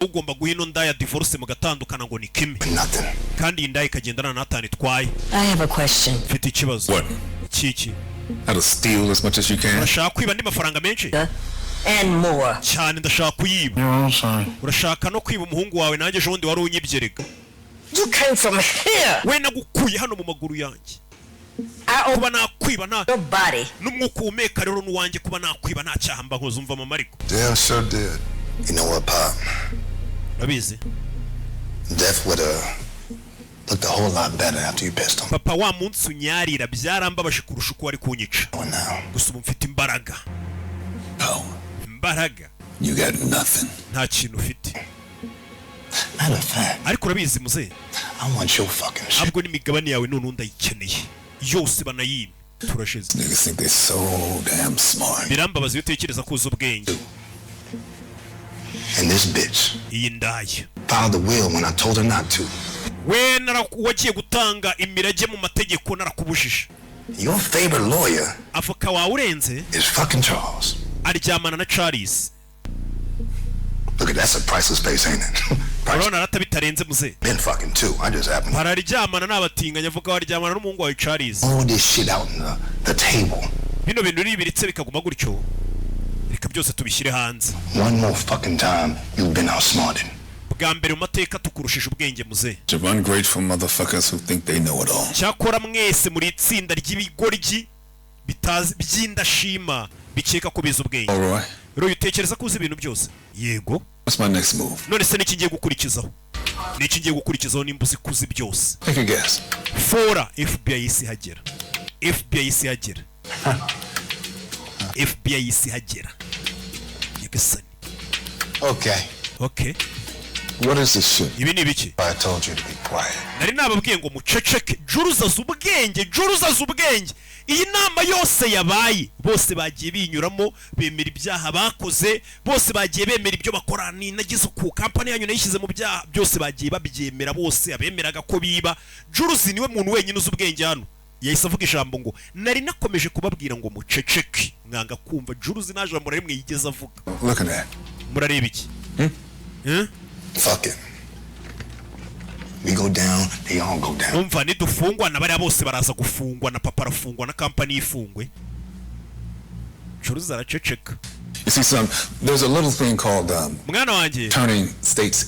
ugomba guhino ndaya divorce mugatandukana ngo ni Kimi kandi indaya ikagendana na Nathan twaye. I have a question. Mfite ikibazo. What? Kiki? How to steal as much as you can? Urashaka kwiba ndi mafaranga menshi? And more. Cyane ndashaka kuyiba. No, sorry. Urashaka no kwiba umuhungu wawe nanjye jondi wari unyibyerega. You came from here. We nagukuye hano mu maguru yanjye. Kuba nakwiba nta Your body. N'umwuka umeka rero n'uwanjye kuba nakwiba nta cyaha mba nkoze umva mama ariko. Damn sure did. You know what, Pop? Abizi. Death would looked a whole lot better after you pissed on. Papa wa munsi unyarira byarambabashe kurusha uko wari kunyica. Gusa mfite imbaraga. No. Imbaraga. You got nothing. Nta kintu ufite. Matter of fact. Ariko urabizi muze. I want your fucking shit. Abwo n'imigabane yawe none ndayikeneye. Yose banayime. Turashize. Niggas think they're so damn smart. Birambabaza iyo utekereza kuza ubwenge. And this bitch. Iyi ndaya. Followed the will when I told her not to. We wagiye gutanga imirage mu mategeko narakubujije. Your favorite lawyer. Avoka wawe urenze. Is fucking Charles. Aryamana na Charles. Look, that's a priceless space, ain't it? Urabona aratabitarenze muze. Been fucking too. I just happened. Bararyamana n'abatinganya avuga waryamana n'umuhungu wawe Charles. All this shit out in the table. Bino bintu nibiritse bikaguma gutyo. Reka byose tubishyire hanze. One more fucking time you've been outsmarted. Bwa mbere mu mateka tukurushije ubwenge muze. Ungrateful motherfuckers who think they know it all. Cyakora mwese muri itsinda ry'ibigoryi bitazi by'indashima bikeka ko biza ubwenge. Alright. Rero utekereza ko uzi ibintu byose. Yego. What's my next move? None se niki ngiye gukurikizaho? Niki ngiye gukurikizaho nimba uzi kuzi byose? Take a guess. Fora FBI isi hagera. FBI isi hagera. FBI isi hagera. Yagasani. Okay. What is this shit? Ibi ni biki? I told you to be quiet. Nari nababwiye ngo muceceke. Juruzaza ubwenge. Iyi nama yose yabaye bose bagiye binyuramo bemera ibyaha bakoze bose bagiye bemera ibyo bakora ni nagize ku company yanyu nayishyize mu byaha byose bagiye babyemera bose abemeraga ko biba. Juruzi niwe muntu wenyine uzi ubwenge hano. Yahise avuga ijambo ngo nari nakomeje kubabwira ngo muceceke mwanga kumva. Juruzi nta jambo rimwe yigeze avuga. Look at that. Murareba iki? Fuck it. We go down, they all go down. Umva nidufungwa na bari bose baraza gufungwa na papa arafungwa na company ifungwe. Juruzi araceceka. You see, son, there's a little thing called mwana wanjye turning states